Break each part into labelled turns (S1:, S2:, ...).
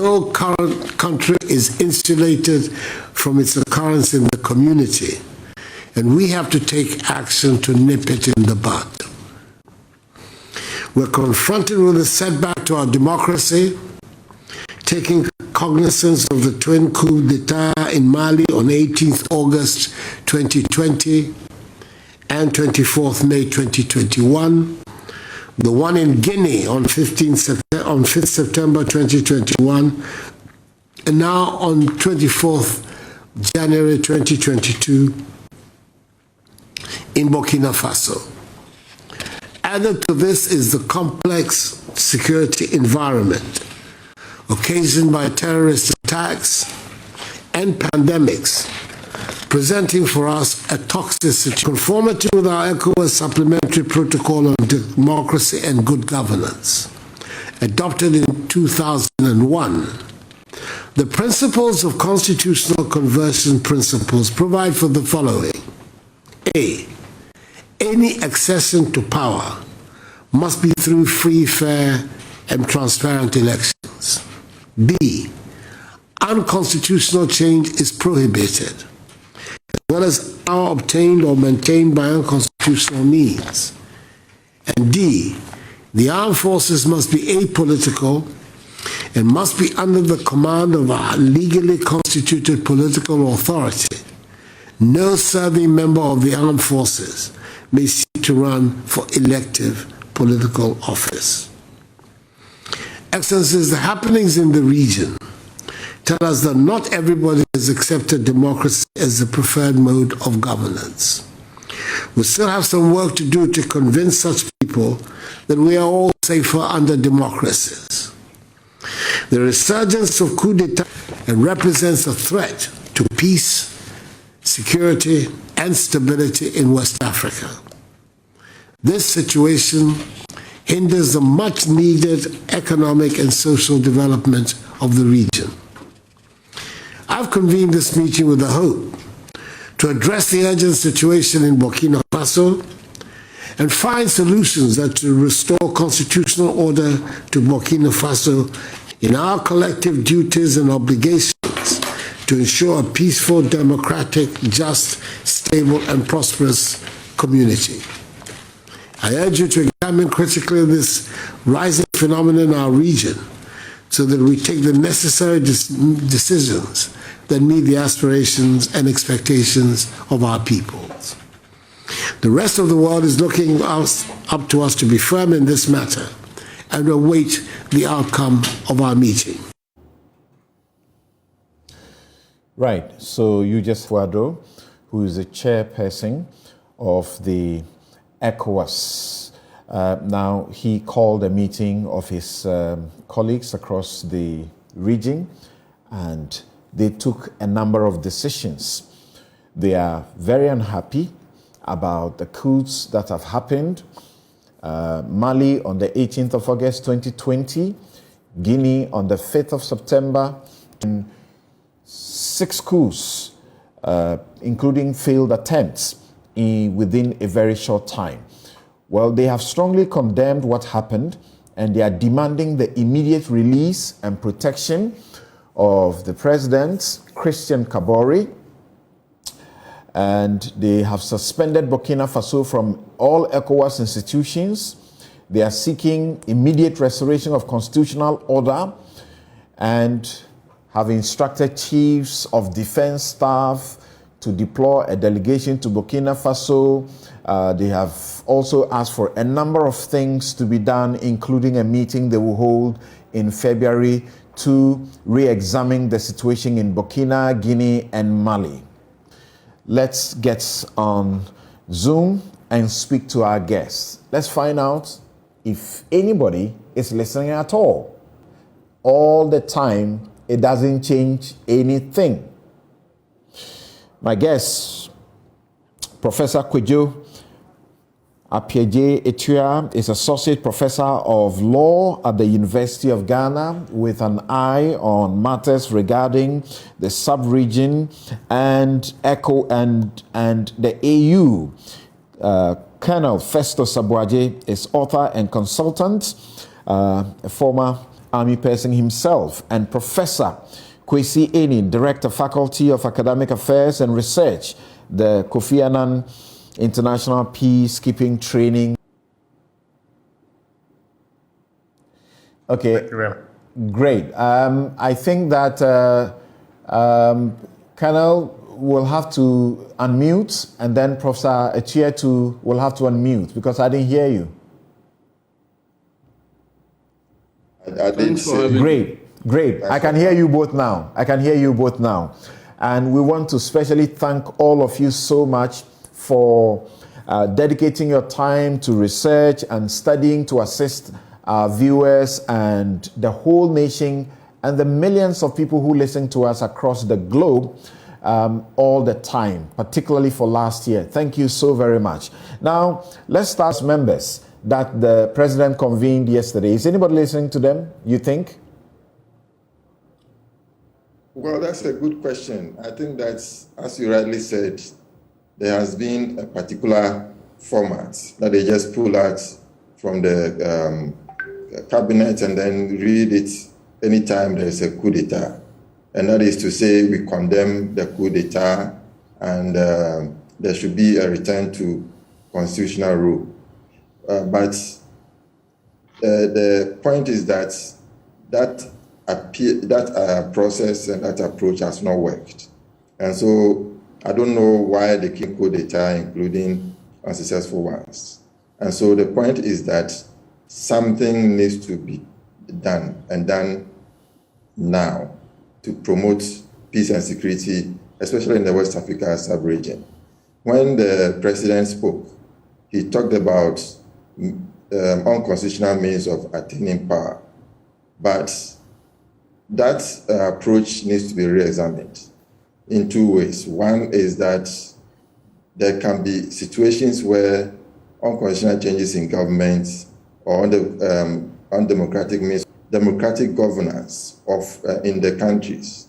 S1: No current country is insulated from its occurrence in the community, and we have to take action to nip it in the bud. We're confronted with a setback to our democracy, taking cognizance of the twin coup d'etat in Mali on 18th August 2020 and 24th May 2021, the one in Guinea on 5th September 2021, and now on 24th January 2022 in Burkina Faso. Added to this is the complex security environment occasioned by terrorist attacks and pandemics, presenting for us a toxicity. Conformity with our ECOWAS Supplementary Protocol on Democracy and Good Governance, adopted in 2001. The principles of constitutional conversion principles provide for the following. A. Any accession to power must be through free, fair, and transparent elections. B. Unconstitutional change is prohibited, as well as power obtained or maintained by unconstitutional means. And D. The armed forces must be apolitical and must be under the command of a legally constituted political authority. No serving member of the armed forces may seek to run for elective political office. Excellencies, the happenings in the region tell us that not everybody has accepted democracy as the preferred mode of governance. We still have some work to do to convince such people that we are all safer under democracies. The resurgence of coup d'etat represents a threat to peace, security, and stability in West Africa. This situation hinders the much-needed economic and social development of the region. I've convened this meeting with the hope to address the urgent situation in Burkina Faso and find solutions that will restore constitutional order to Burkina Faso in our collective duties and obligations to ensure a peaceful, democratic, just, stable, and prosperous community. I urge you to examine critically this rising phenomenon in our region so that we take the necessary decisions that meet the aspirations and expectations of our peoples. The rest of the world is looking up to us to be firm in this matter and await the outcome of our meeting.
S2: Right, so you just Fuado, who is the chairperson of the ECOWAS. Now, he called a meeting of his colleagues across the region, and they took a number of decisions. They are very unhappy about the coups that have happened. Mali on the 18th of August 2020, Guinea on the 5th of September, and 6 coups, including failed attempts within a very short time. Well, they have strongly condemned what happened, and they are demanding the immediate release and protection of the president, Christian Kabore, and they have suspended Burkina Faso from all ECOWAS institutions. They are seeking immediate restoration of constitutional order and have instructed chiefs of defense staff to deploy a delegation to Burkina Faso. They have also asked for a number of things to be done, including a meeting they will hold in February to re-examine the situation in Burkina, Guinea, and Mali. Let's get on Zoom and speak to our guests. Let's find out if anybody is listening at all. All the time, it doesn't change anything. My guest, Professor Kwadwo Appiagyei Etua, is Associate Professor of Law at the University of Ghana with an eye on matters regarding the sub-region and ECO and the AU. Colonel Festus Abuaje is author and consultant a former army person himself, and Professor Kwesi Eni, Director, Faculty of Academic Affairs and Research, the Kofi Annan International Peacekeeping Training. Okay.
S3: Thank you very much.
S2: Great. I think that Colonel will have to unmute, and then Professor Echietu will have to unmute, because I didn't hear you.
S4: I didn't say.
S2: Great. I can hear you both now. And we want to specially thank all of you so much for dedicating your time to research and studying to assist our viewers and the whole nation and the millions of people who listen to us across the globe all the time, particularly for last year. Thank you so very much. Now, let's start members that the president convened yesterday. Is anybody listening to them, you think?
S4: Well, that's a good question. I think that, as you rightly said, there has been a particular format that they just pull out from the cabinet and then read it anytime there is a coup d'etat. And that is to say, we condemn the coup d'etat and there should be a return to constitutional rule. But the point is that process and that approach has not worked. And so I don't know why they keep coup d'etat, including unsuccessful ones. And so the point is that something needs to be done, and done now, to promote peace and security, especially in the West Africa sub-region. When the president spoke, he talked about unconstitutional means of attaining power. But that approach needs to be re-examined in two ways. One is that there can be situations where unconstitutional changes in government or undemocratic means, democratic governance in the countries.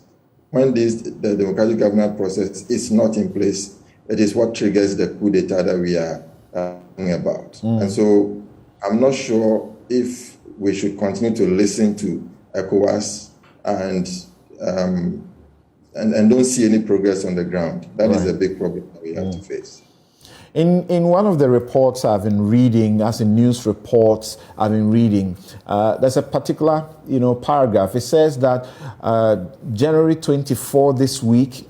S4: When the democratic governance process is not in place, it is what triggers the coup d'etat that we are talking about. And so I'm not sure if we should continue to listen to ECOWAS and don't see any progress on the ground. That is a big problem that we have to face.
S2: In one of the reports I've been reading, as in news reports I've been reading, there's a particular paragraph. It says that January 24 this week,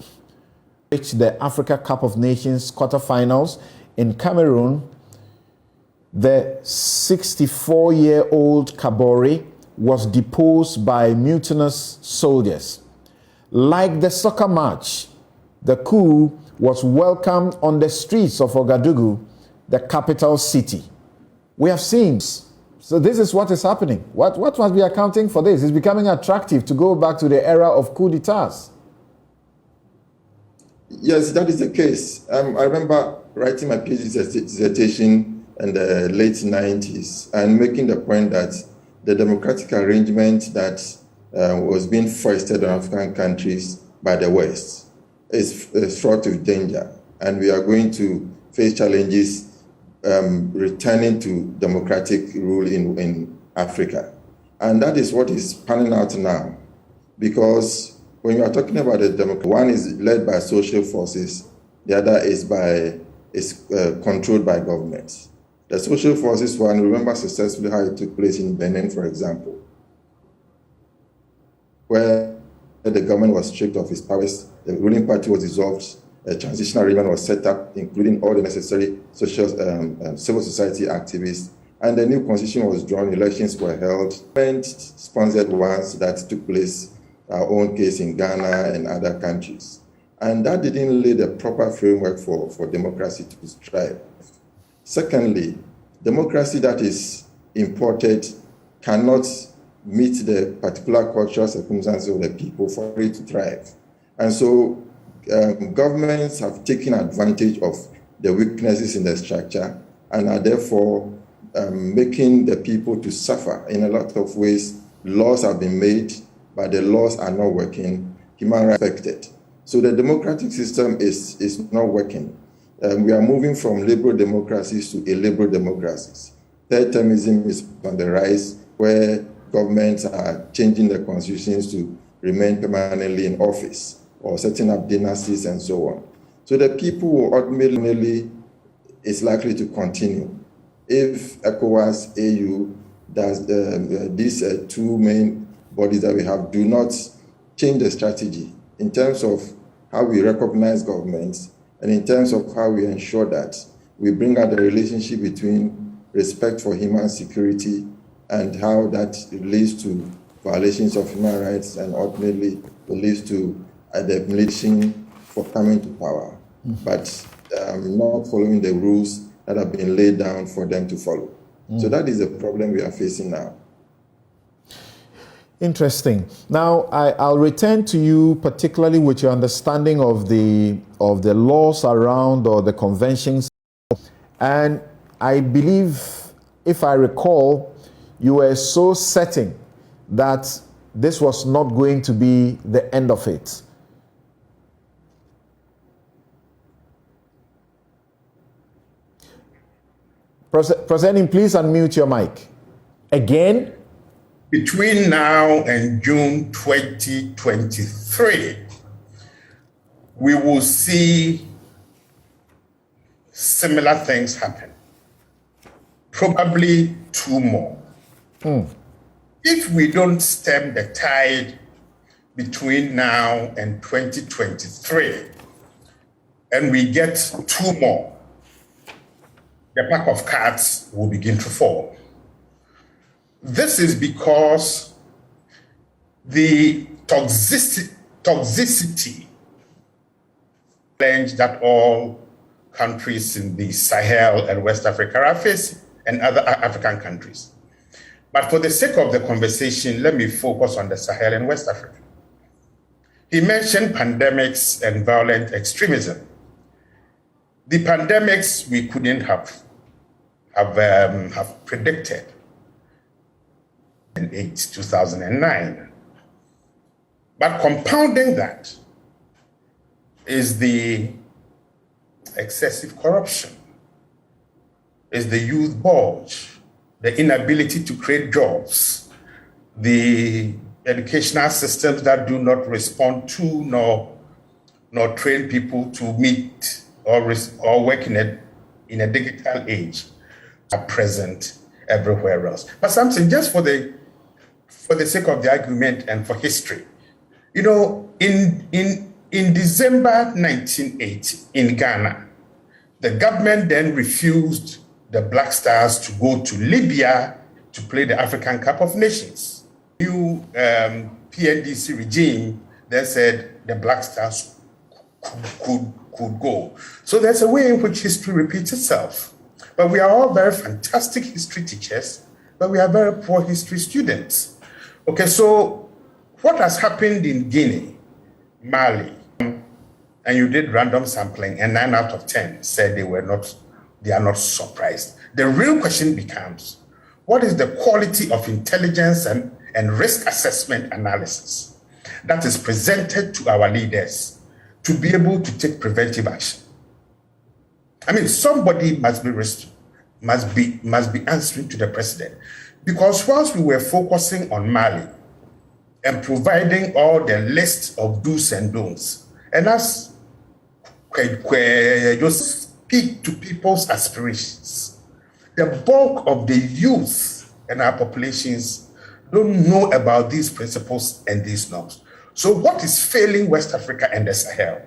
S2: reached the Africa Cup of Nations quarterfinals in Cameroon. The 64-year-old Kabore was deposed by mutinous soldiers. Like the soccer match, the coup was welcomed on the streets of Ouagadougou, the capital city. We have seen. So this is what is happening. What must be accounting for this? It's becoming attractive to go back to the era of coup d'etats.
S4: Yes, that is the case. I remember writing my PhD dissertation in the late 90s and making the point that the democratic arrangement that was being foisted on African countries by the West is fraught with danger, and we are going to face challenges returning to democratic rule in Africa. And that is what is panning out now, because when you are talking about the democracy, one is led by social forces, the other is controlled by governments. The social forces one, remember successfully how it took place in Benin, for example, where the government was stripped of its powers, the ruling party was dissolved, a transitional arrangement was set up, including all the necessary social, civil society activists, and the new constitution was drawn, elections were held, sponsored ones that took place, our own case in Ghana and other countries. And that didn't lay the proper framework for democracy to thrive. Secondly, democracy that is imported cannot meet the particular cultural circumstances of the people for it to thrive. And so governments have taken advantage of the weaknesses in the structure and are therefore making the people to suffer in a lot of ways. Laws have been made, but the laws are not working, human rights affected. So the democratic system is not working. We are moving from liberal democracies to illiberal democracies. Third termism is on the rise, where governments are changing their constitutions to remain permanently in office or setting up dynasties and so on. So the people who ultimately is likely to continue if ECOWAS, AU, does these two main bodies that we have do not change the strategy in terms of how we recognize governments and in terms of how we ensure that we bring out the relationship between respect for human security and how that leads to violations of human rights and ultimately leads to the military for coming to power, but not following the rules that have been laid down for them to follow. So that is the problem we are facing now.
S2: Interesting. Now, I'll return to you, particularly with your understanding of the laws around or the conventions. And I believe, if I recall, you were so certain that this was not going to be the end of it. Presenting, please unmute your mic. Again?
S3: Between now and June 2023, we will see similar things happen. Probably two more. If we don't stem the tide between now and 2023, and we get two more, the pack of cards will begin to fall. This is because the toxicity challenge that all countries in the Sahel and West Africa are facing, and other African countries. But for the sake of the conversation, let me focus on the Sahel and West Africa. He mentioned pandemics and violent extremism. The pandemics we couldn't have predicted in 2009. But compounding that is the excessive corruption, is the youth bulge, the inability to create jobs, the educational systems that do not respond to nor train people to meet or work in a digital age are present everywhere else. But something just for the sake of the argument and for history, in December 1980 in Ghana, the government then refused the Black Stars to go to Libya to play the African Cup of Nations. New PNDC regime then said the Black Stars could go. So there's a way in which history repeats itself. But we are all very fantastic history teachers, but we are very poor history students. Okay, so what has happened in Guinea, Mali, and you did random sampling, and 9 out of 10 said they are not surprised. The real question becomes, what is the quality of intelligence and risk assessment analysis that is presented to our leaders to be able to take preventive action? I mean, somebody must be answering to the president, because whilst we were focusing on Mali and providing all the list of do's and don'ts, and as just speak to people's aspirations, the bulk of the youth in our populations don't know about these principles and these norms. So what is failing West Africa and the Sahel?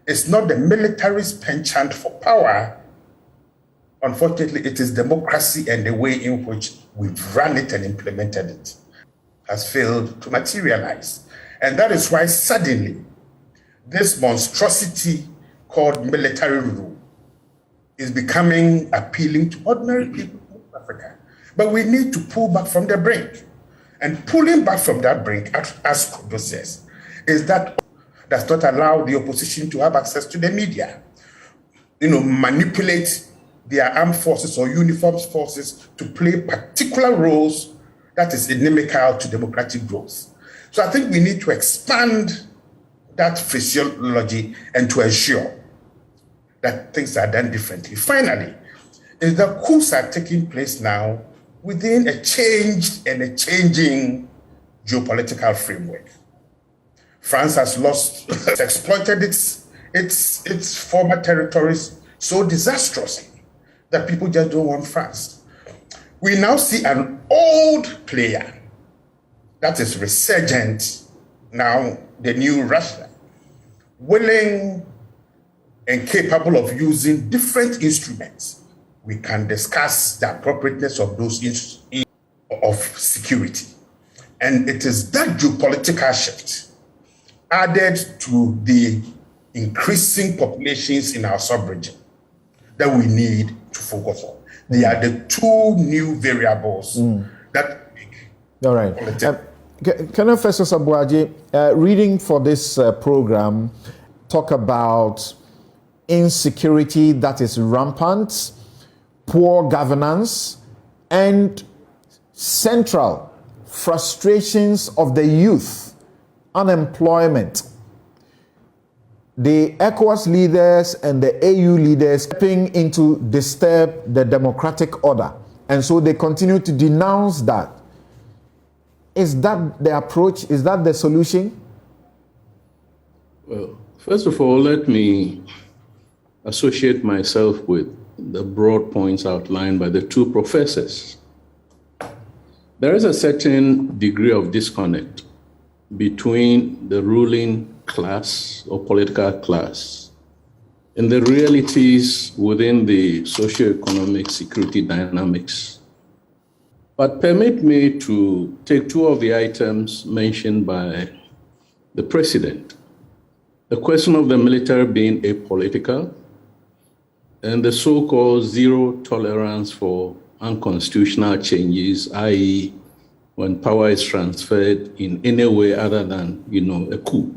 S3: It's not the military's penchant for power. Unfortunately, it is democracy and the way in which we've run it and implemented it has failed to materialize. And that is why suddenly this monstrosity called military rule is becoming appealing to ordinary people in Africa. But we need to pull back from the brink. And pulling back from that brink, as Kudo says, is that does not allow the opposition to have access to the media, manipulate their armed forces or uniformed forces to play particular roles that is inimical to democratic growth. So I think we need to expand that physiology and to ensure that things are done differently. Finally, is that coups are taking place now within a changed and a changing geopolitical framework. France has exploited its former territories so disastrously that people just don't want France. We now see an old player that is resurgent now, the new Russia, willing and capable of using different instruments. We can discuss the appropriateness of those instruments of security. And it is that geopolitical shift added to the increasing populations in our sub-region that we need to focus on. They are the two new variables that make
S2: all right. Colonel Festus Abuaji, reading for this program, talk about insecurity that is rampant, poor governance, and central frustrations of the youth, unemployment. The ECOWAS leaders and the AU leaders stepping in to disturb the democratic order. And so they continue to denounce that. Is that the approach? Is that the solution?
S5: Well, first of all, let me associate myself with the broad points outlined by the two professors. There is a certain degree of disconnect between the ruling class or political class and the realities within the socio-economic security dynamics. But permit me to take two of the items mentioned by the president. The question of the military being apolitical and the so-called zero tolerance for unconstitutional changes, i.e., when power is transferred in any way other than, a coup.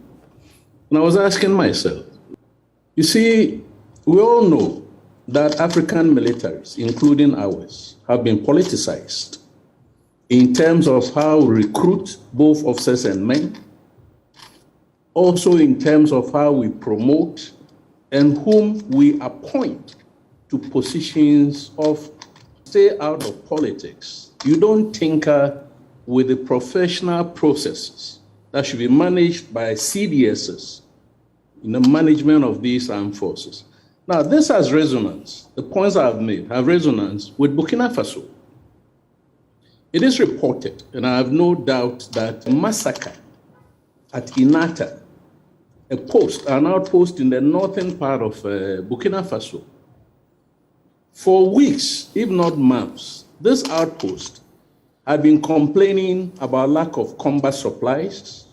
S5: And I was asking myself, you see, we all know that African militaries, including ours, have been politicized in terms of how we recruit both officers and men, also in terms of how we promote and whom we appoint to positions of stay out of politics. You don't tinker with the professional processes that should be managed by CDSs in the management of these armed forces. Now, this has resonance. The points I've made have resonance with Burkina Faso. It is reported, and I have no doubt, that a massacre at Inata, an outpost in the northern part of Burkina Faso, for weeks, if not months, this outpost had been complaining about lack of combat supplies,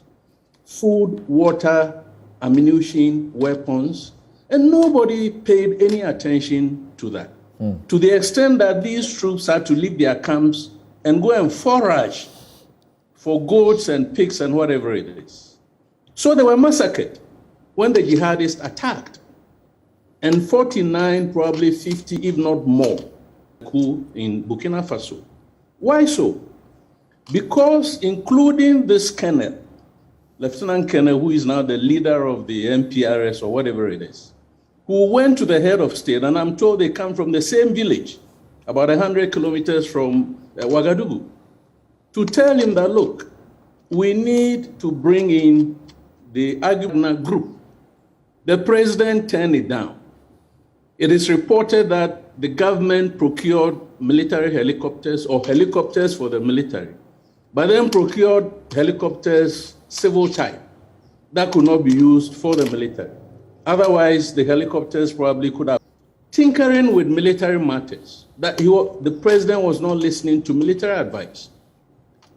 S5: food, water, ammunition, weapons, and nobody paid any attention to that. To the extent that these troops had to leave their camps and go and forage for goats and pigs and whatever it is. So they were massacred when the jihadists attacked. And 49, probably 50, if not more, coup in Burkina Faso. Why so? Because including this colonel, Lieutenant Colonel, who is now the leader of the MPRS or whatever it is, who went to the head of state, and I'm told they come from the same village, about 100 kilometers from Ouagadougou, to tell him that, look, we need to bring in the Agubna group. The president turned it down. It is reported that the government procured military helicopters or helicopters for the military, but then procured helicopters civil type that could not be used for the military. Otherwise, the helicopters probably could have. Tinkering with military matters, that the president was not listening to military advice.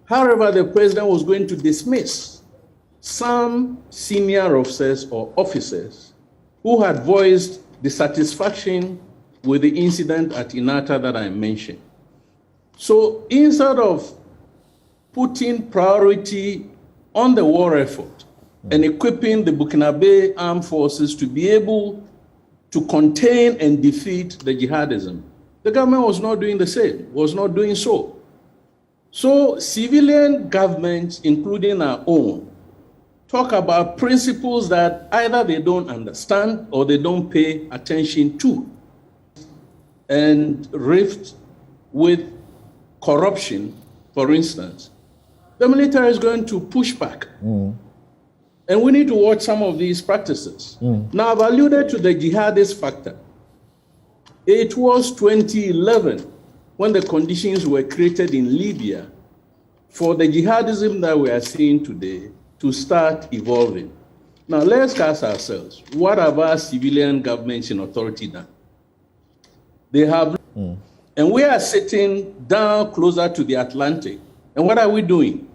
S5: However, the president was going to dismiss some senior officers or officers who had voiced dissatisfaction with the incident at Inata that I mentioned. So instead of putting priority on the war effort and equipping the Burkinabe armed forces to be able to contain and defeat the jihadism, the government was not doing the same, was not doing so. So civilian governments, including our own, talk about principles that either they don't understand or they don't pay attention to, and rift with corruption, for instance, the military is going to push back. And we need to watch some of these practices. Now, I've alluded to the jihadist factor. It was 2011 when the conditions were created in Libya for the jihadism that we are seeing today to start evolving. Now, let's ask ourselves, what have our civilian governments in authority done? They have, and we are sitting down closer to the Atlantic. And what are we doing?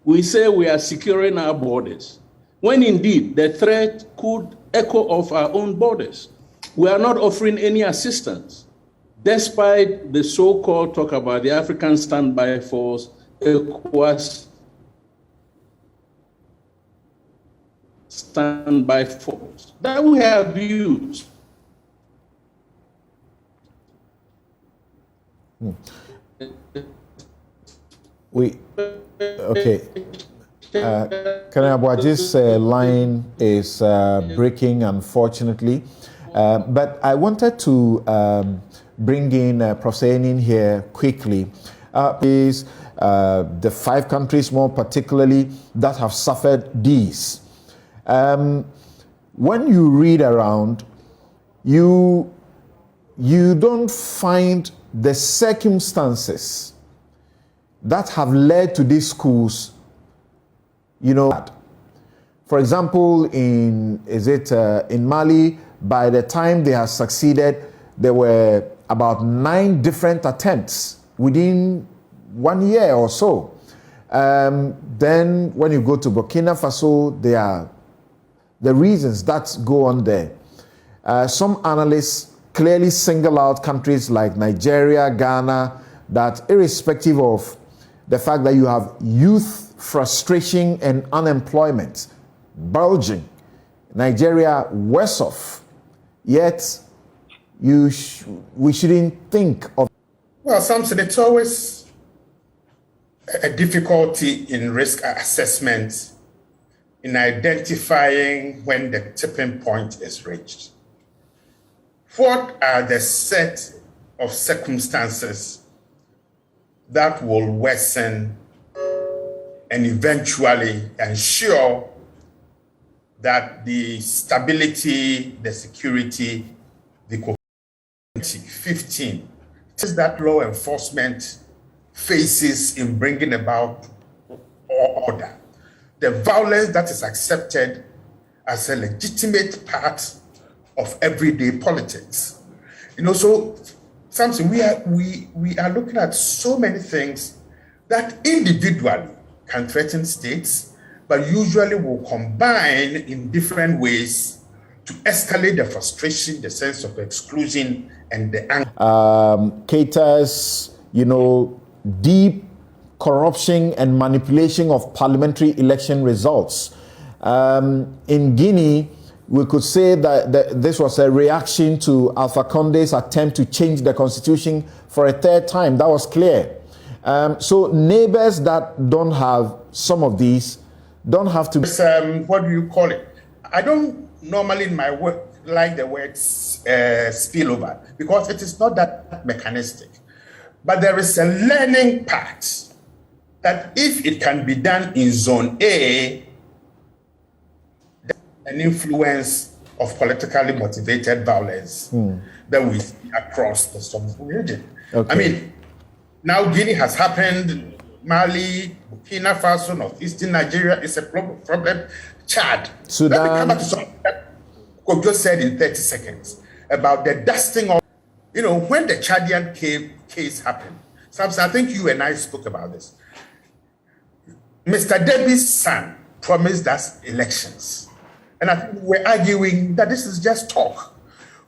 S5: We say we are securing our borders, when indeed the threat could echo off our own borders. We are not offering any assistance, despite the so-called talk about the African Standby Force, ECOWAS Standby Force, that we have used.
S2: Okay. Kanabwaji's line is breaking, unfortunately. But I wanted to bring in Professor Enin here quickly. Is the 5 countries more particularly that have suffered these. When you read around, you don't find the circumstances that have led to these schools, For example, in Mali, by the time they have succeeded, there were about 9 different attempts within 1 year or so. Then when you go to Burkina Faso, there are the reasons that go on there. Some analysts clearly single out countries like Nigeria, Ghana, that irrespective of the fact that you have youth frustration and unemployment bulging, Nigeria worse off, yet we shouldn't think of.
S3: Well, Samson, it's always a difficulty in risk assessment in identifying when the tipping point is reached. What are the set of circumstances that will worsen and eventually ensure that the stability, the security, the 2015 is that law enforcement faces in bringing about order, the violence that is accepted as a legitimate part of everyday politics. So something we are looking at so many things that individually can threaten states, but usually will combine in different ways to escalate the frustration, the sense of exclusion, and the anger.
S2: Caters, deep corruption and manipulation of parliamentary election results. In Guinea, we could say that this was a reaction to Alpha Conde's attempt to change the constitution for a 3rd time. That was clear. So neighbors that don't have some of these don't have to.
S3: What do you call it? I don't normally in my work like the word spillover because it is not that mechanistic. But there is a learning part that if it can be done in Zone A, an influence of politically motivated violence that we see across the southern region.
S2: Okay.
S3: I mean, now Guinea has happened, Mali, Burkina Faso, northeastern Nigeria is a problem. Chad.
S2: Sudan.
S3: Let me come back to something that Kojo said in 30 seconds about the dusting of, when the Chadian case happened. Samson, I think you and I spoke about this. Mr. Debi's son promised us elections. And I think we're arguing that this is just talk.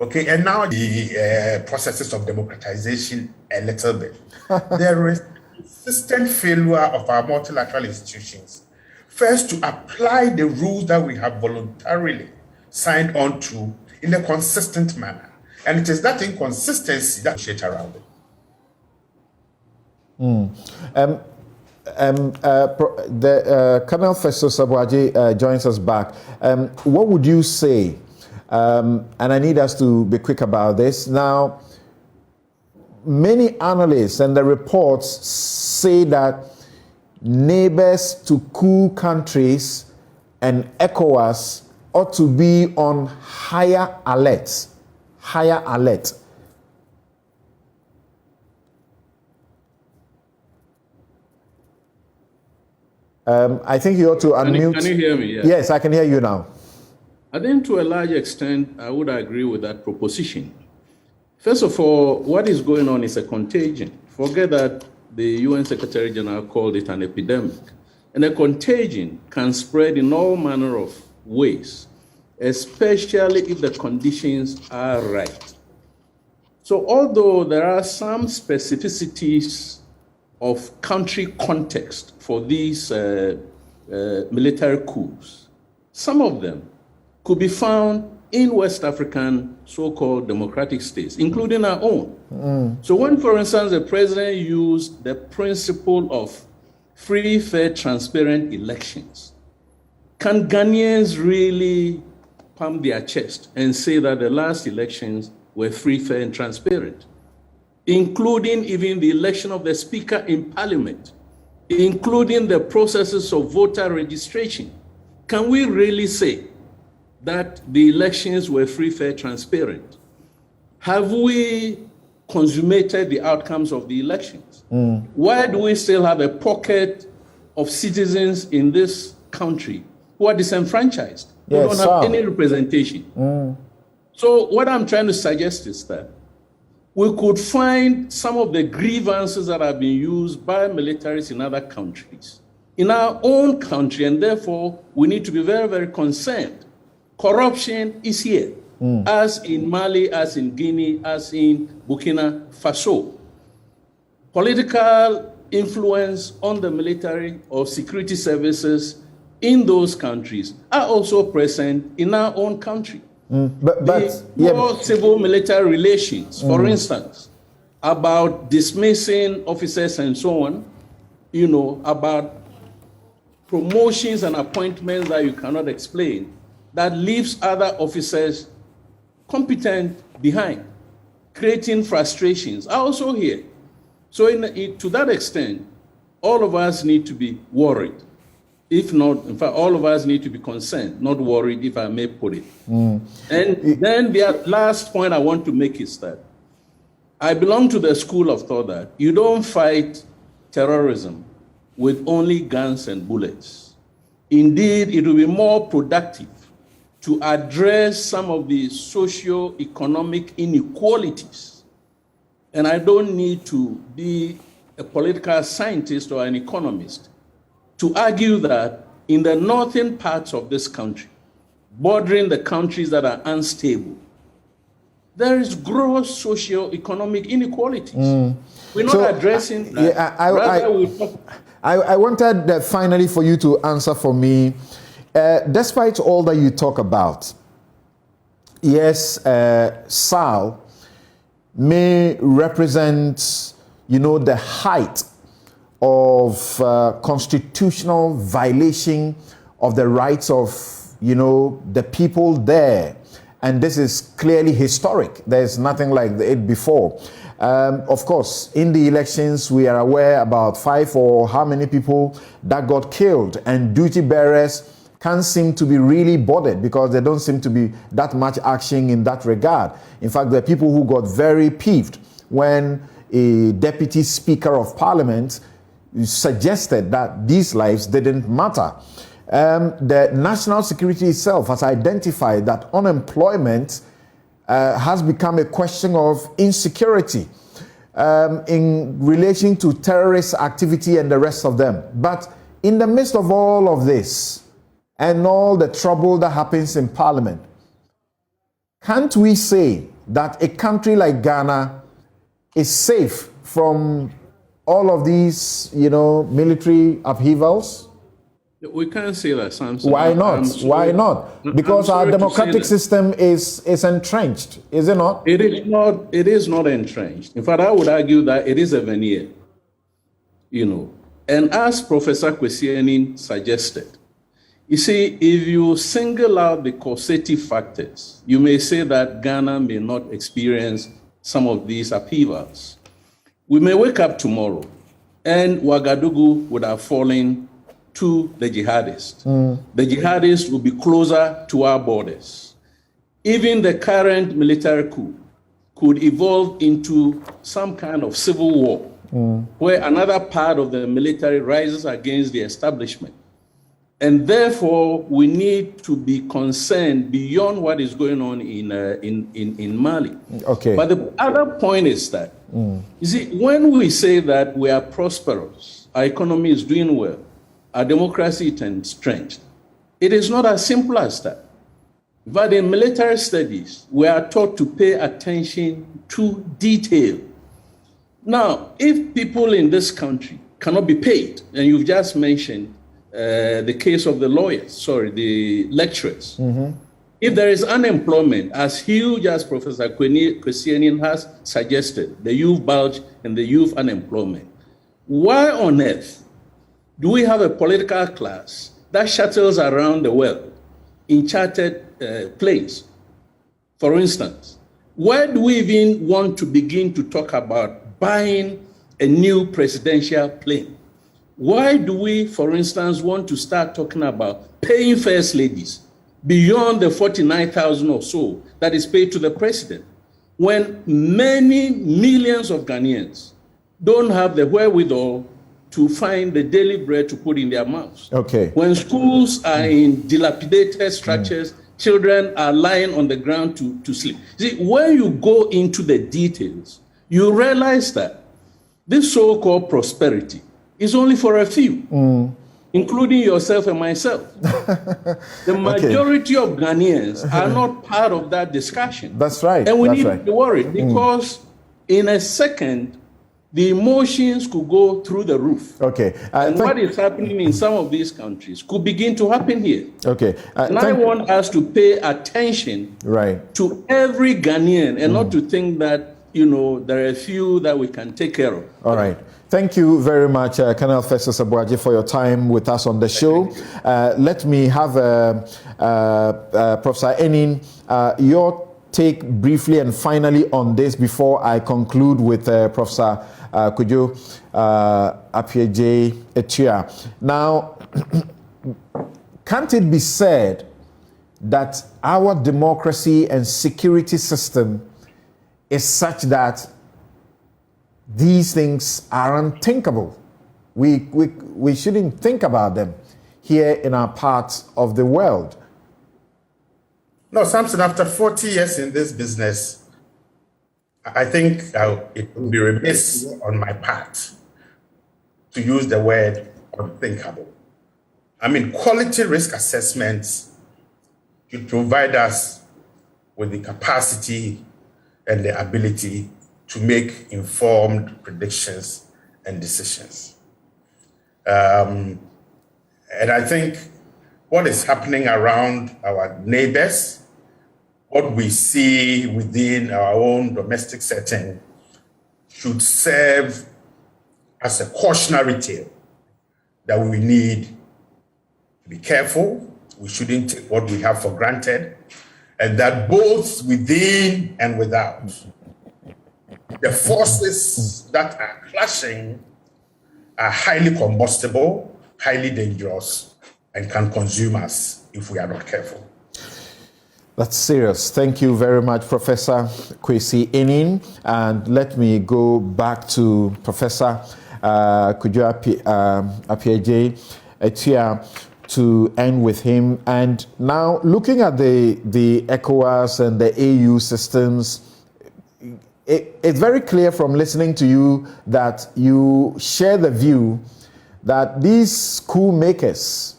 S3: Okay, and now the processes of democratization a little bit. There is consistent failure of our multilateral institutions. First, to apply the rules that we have voluntarily signed on to in a consistent manner. And it is that inconsistency that we shit around it.
S2: Colonel Festus Sabwaji joins us back. What would you say? And I need us to be quick about this. Now, many analysts and the reports say that neighbors to coup countries and ECOWAS ought to be on higher alert. Higher alert. I think you ought to unmute.
S5: Can you hear me? Yeah.
S2: Yes, I can hear you now.
S5: I think to a large extent, I would agree with that proposition. First of all, what is going on is a contagion. Forget that the UN Secretary General called it an epidemic. And a contagion can spread in all manner of ways, especially if the conditions are right. So although there are some specificities of country context for these military coups, some of them could be found in West African so-called democratic states, including our own. So when, for instance, the president used the principle of free, fair, transparent elections, can Ghanaians really pump their chest and say that the last elections were free, fair, and transparent, including even the election of the speaker in parliament, including the processes of voter registration? Can we really say that the elections were free, fair, transparent? Have we consummated the outcomes of the elections? Why do we still have a pocket of citizens in this country who are disenfranchised, who don't have any representation? So what I'm trying to suggest is that we could find some of the grievances that have been used by militaries in other countries in our own country, and therefore we need to be very, very concerned. Corruption is here, as in Mali, as in Guinea, as in Burkina Faso. Political influence on the military or security services in those countries are also present in our own country. But civil military relations, for instance, about dismissing officers and so on, about promotions and appointments that you cannot explain, that leaves other officers competent behind, creating frustrations, are also here. So to that extent, all of us need to be worried. If not, in fact, all of us need to be concerned, not worried, if I may put it. And then the last point I want to make is that I belong to the school of thought that you don't fight terrorism with only guns and bullets. Indeed, it will be more productive to address some of the socio-economic inequalities. And I don't need to be a political scientist or an economist to argue that in the northern parts of this country, bordering the countries that are unstable, there is gross socio-economic inequalities. We're not addressing that.
S2: I wanted finally for you to answer for me. Despite all that you talk about, yes, SAL may represent, the height of constitutional violation of the rights of, the people there. And this is clearly historic. There's nothing like it before. Of course, in the elections, we are aware about 5 or how many people that got killed, and duty bearers can't seem to be really bothered because there don't seem to be that much action in that regard. In fact, there are people who got very peeved when a deputy speaker of parliament suggested that these lives didn't matter. The national security itself has identified that unemployment has become a question of insecurity in relation to terrorist activity and the rest of them. But in the midst of all of this and all the trouble that happens in parliament, can't we say that a country like Ghana is safe from all of these, military upheavals?
S5: We can't say that, Samson.
S2: Why not? Why not? Because our democratic system is entrenched, is it not?
S5: It is not entrenched. In fact, I would argue that it is a veneer. And as Professor Kwesianin suggested, you see, if you single out the causative factors, you may say that Ghana may not experience some of these upheavals. We may wake up tomorrow and Ouagadougou would have fallen to the jihadists. The jihadists will be closer to our borders. Even the current military coup could evolve into some kind of civil war, where another part of the military rises against the establishment. And therefore, we need to be concerned beyond what is going on in Mali.
S2: Okay.
S5: But the other point is that, you see, when we say that we are prosperous, our economy is doing well, our democracy is entrenched, it is not as simple as that. But in military studies, we are taught to pay attention to detail. Now, if people in this country cannot be paid, and you've just mentioned the case of the the lecturers. If there is unemployment, as huge as Professor Kwesi has suggested, the youth bulge and the youth unemployment, why on earth do we have a political class that shuttles around the world in chartered planes? For instance, why do we even want to begin to talk about buying a new presidential plane? Why do we, for instance, want to start talking about paying first ladies beyond the 49,000 or so that is paid to the president, when many millions of Ghanaians don't have the wherewithal to find the daily bread to put in their mouths?
S2: Okay.
S5: When schools are in dilapidated structures, children are lying on the ground to sleep. See, when you go into the details, you realize that this so-called prosperity is only for a few, including yourself and myself. The majority of Ghanaians are not part of that discussion.
S2: That's right.
S5: And we
S2: That's
S5: need
S2: right.
S5: to be worried because in a second, the emotions could go through the roof.
S2: Okay.
S5: And what is happening in some of these countries could begin to happen here.
S2: Okay.
S5: And I want us to pay attention to every Ghanaian and not to think that, you know, there are a few that we can take care of.
S2: All right. Thank you very much, Colonel Festus Abuaji, for your time with us on the show. Let me have Professor Enin, your take briefly and finally on this before I conclude with Professor Kujo Appiagyei Etua. Now, can't it be said that our democracy and security system is such that these things are unthinkable? We shouldn't think about them here in our parts of the world.
S3: No, Samson, after 40 years in this business, I think it would be remiss on my part to use the word unthinkable. I mean, quality risk assessments should provide us with the capacity and the ability to make informed predictions and decisions. And I think what is happening around our neighbors, what we see within our own domestic setting, should serve as a cautionary tale that we need to be careful. We shouldn't take what we have for granted, and that both within and without, the forces that are clashing are highly combustible, highly dangerous, and can consume us if we are not careful.
S2: That's serious. Thank you very much, Professor Kwesi Enin. And let me go back to Professor Kujo Appiagyei Etua to end with him. And now, looking at the ECOWAS and the AU systems, it's very clear from listening to you that you share the view that these coup makers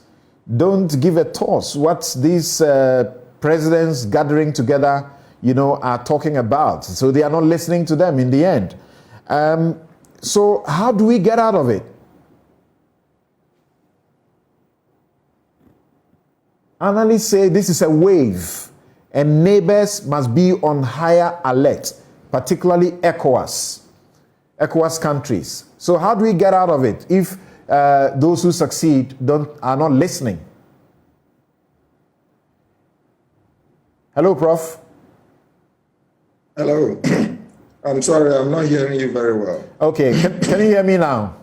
S2: don't give a toss what these presidents gathering together, are talking about. So they are not listening to them in the end. So how do we get out of it? Analysts say this is a wave and neighbors must be on higher alert, particularly ECOWAS countries. So how do we get out of it if those who succeed are not listening? Hello, Prof.
S4: Hello. I'm sorry, I'm not hearing you very well.
S2: Okay, can you hear me now?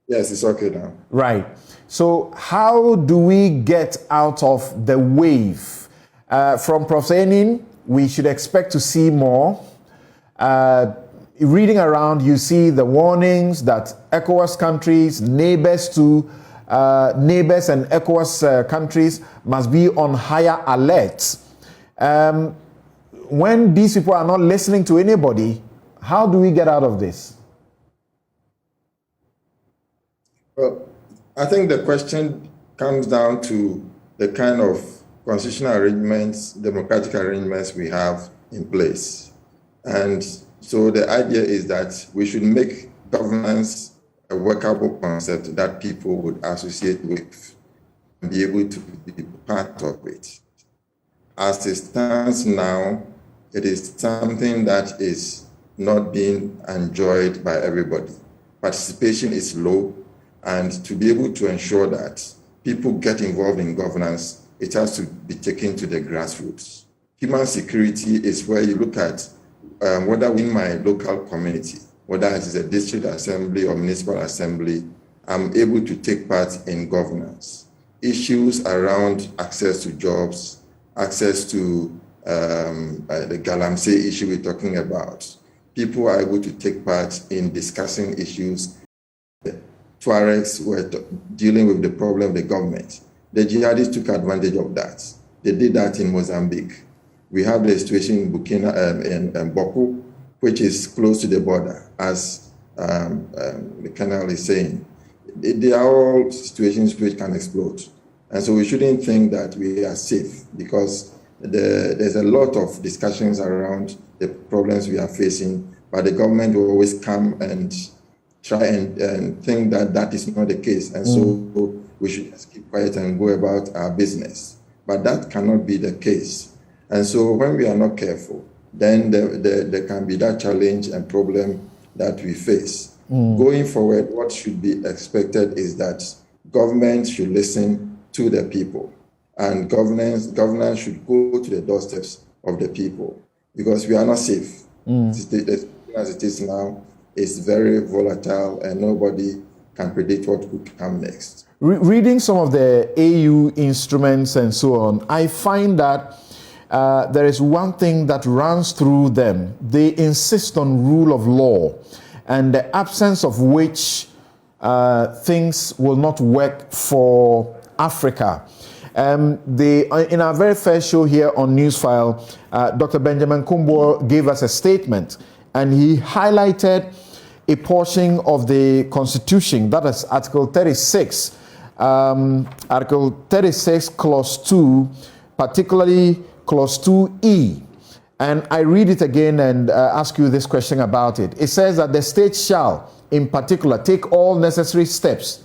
S4: Yes, it's okay now.
S2: Right. So how do we get out of the wave? From Professor Enin, we should expect to see more. Reading around, you see the warnings that ECOWAS countries, neighbors and ECOWAS countries must be on higher alert. When these people are not listening to anybody, how do we get out of this?
S4: Well, I think the question comes down to the kind of constitutional arrangements, democratic arrangements we have in place. And so the idea is that we should make governance a workable concept that people would associate with and be able to be part of it. As it stands now, it is something that is not being enjoyed by everybody. Participation is low, and to be able to ensure that people get involved in governance, it has to be taken to the grassroots. Human security is where you look at whether in my local community, whether it is a district assembly or municipal assembly, I'm able to take part in governance. Issues around access to jobs, access to the Galamsey issue we're talking about. People are able to take part in discussing issues. Tuaregs were dealing with the problem of the government. The jihadists took advantage of that. They did that in Mozambique. We have the situation in Burkina and Boku, which is close to the border, as the Colonel is saying. They are all situations which can explode. And so we shouldn't think that we are safe, because there's a lot of discussions around the problems we are facing, but the government will always come and try and think that that is not the case. And so we should just keep quiet and go about our business. But that cannot be the case. And so when we are not careful, then there can be that challenge and problem that we face. Going forward, what should be expected is that government should listen to the people, and governance should go to the doorsteps of the people, because we are not safe. As it is now, it's very volatile, and nobody can predict what will come next.
S2: Reading some of the AU instruments and so on, I find that there is one thing that runs through them. They insist on rule of law, and the absence of which things will not work for Africa. In our very first show here on Newsfile, Dr. Benjamin Kumbo gave us a statement, and he highlighted a portion of the Constitution, that is Article 36, Article 36, Clause 2, particularly Clause 2E. And I read it again and ask you this question about it. It says that the state shall, in particular, take all necessary steps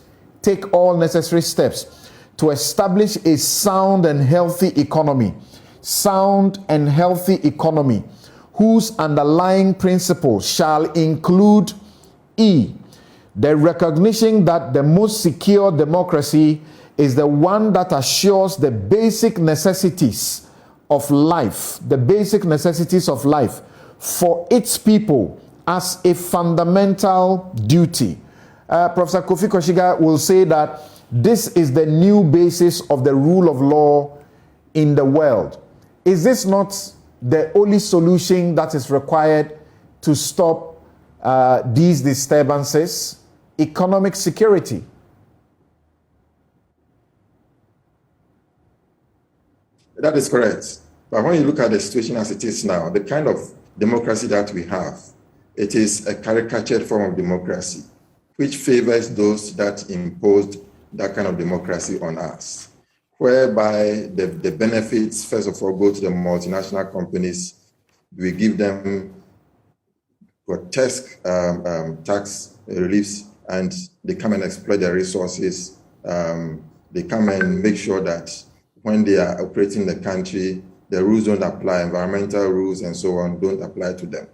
S2: to establish a sound and healthy economy, whose underlying principles shall include E, the recognition that the most secure democracy is the one that assures the basic necessities of life, for its people as a fundamental duty. Professor Kofi Koshiga will say that this is the new basis of the rule of law in the world. Is this not the only solution that is required to stop these disturbances? Economic security.
S4: That is correct. But when you look at the situation as it is now, the kind of democracy that we have, it is a caricatured form of democracy, which favors those that imposed that kind of democracy on us, whereby the benefits, first of all, go to the multinational companies. We give them grotesque tax reliefs, and they come and exploit their resources. They come and make sure that when they are operating the country, the rules don't apply, environmental rules and so on don't apply to them.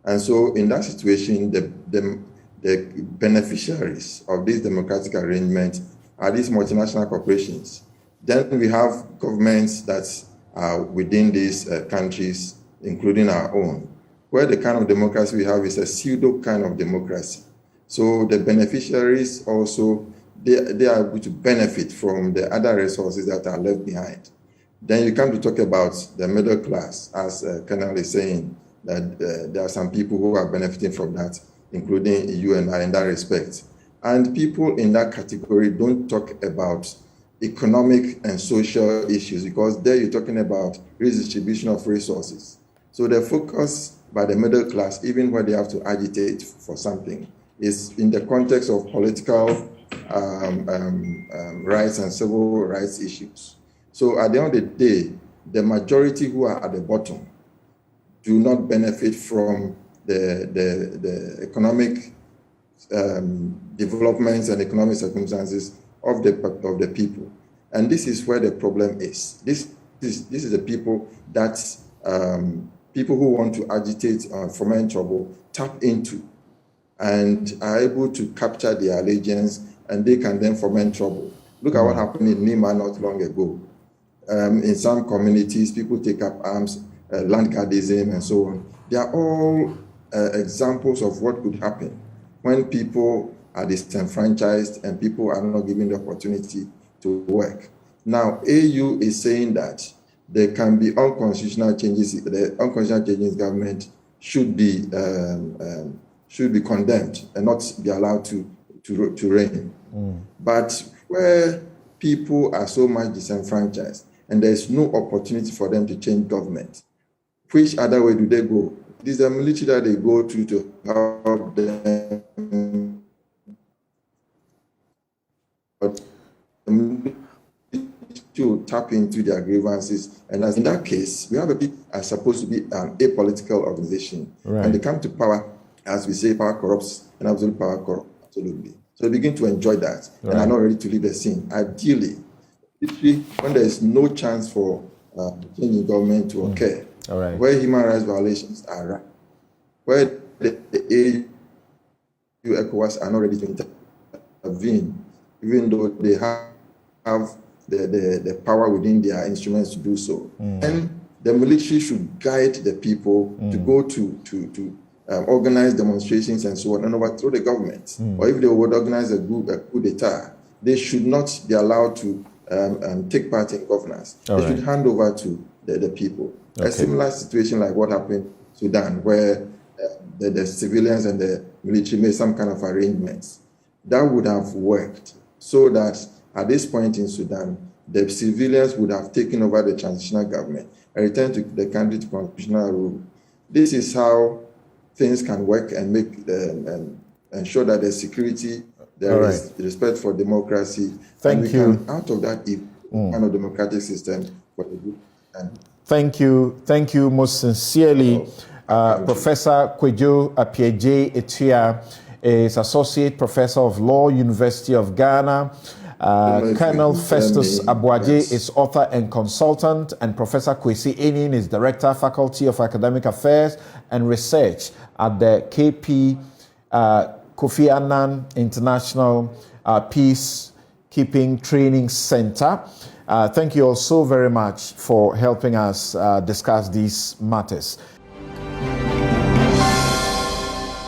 S4: And so in that situation, the beneficiaries of this democratic arrangement are these multinational corporations. Then we have governments that are within these countries, including our own. where the kind of democracy we have is a pseudo kind of democracy. So the beneficiaries also, they are able to benefit from the other resources that are left behind. Then you come to talk about the middle class, as Colonel is saying, that there are some people who are benefiting from that, including you and I in that respect. And people in that category don't talk about economic and social issues, because there you're talking about redistribution of resources. So the focus by the middle class, even when they have to agitate for something, is in the context of political rights and civil rights issues. So at the end of the day, the majority who are at the bottom do not benefit from the economic developments and economic circumstances of the people. And this is where the problem is. This is the people that people who want to agitate or foment trouble tap into and are able to capture their allegiance, and they can then foment trouble. Look at what happened in Nima not long ago. In some communities, people take up arms, land guardism and so on. They are all examples of what could happen when people are disenfranchised and people are not given the opportunity to work. Now, AU is saying that there can be unconstitutional changes. The unconstitutional changes government should be condemned and not be allowed to reign. But where people are so much disenfranchised and there is no opportunity for them to change government, which other way do they go? It is the military that they go to help them. To tap into their grievances, and as in that case, we have a bit are supposed to be an apolitical organization, and they come to power, as we say, power corrupts, and absolute power corrupts, absolutely. So they begin to enjoy that, and are not ready to leave the scene. Ideally, when there is no chance for changing government to occur, where human rights violations are, where the AU, ECOWAS are not ready to intervene, even though they have the power within their instruments to do so. And the military should guide the people to go to organize demonstrations and so on and overthrow the government. Or if they would organize a coup d'etat, they should not be allowed to take part in governance. They should hand over to the people. A similar situation like what happened in Sudan, where the civilians and the military made some kind of arrangements. That would have worked so that at this point in Sudan, the civilians would have taken over the transitional government and returned to the country to constitutional rule. This is how things can work and make ensure that there's security, there is respect for democracy.
S2: Thank you.
S4: Can, out of that, kind of democratic system for the group.
S2: Thank you most sincerely. Professor Kwadwo Appiagyei-Etua is Associate Professor of Law, University of Ghana. Colonel Festus Aboagye is author and consultant, and Professor Kwesi Enin is Director, Faculty of Academic Affairs and Research at the KP Kofi Annan International Peacekeeping Training Center. Thank you all so very much for helping us discuss these matters.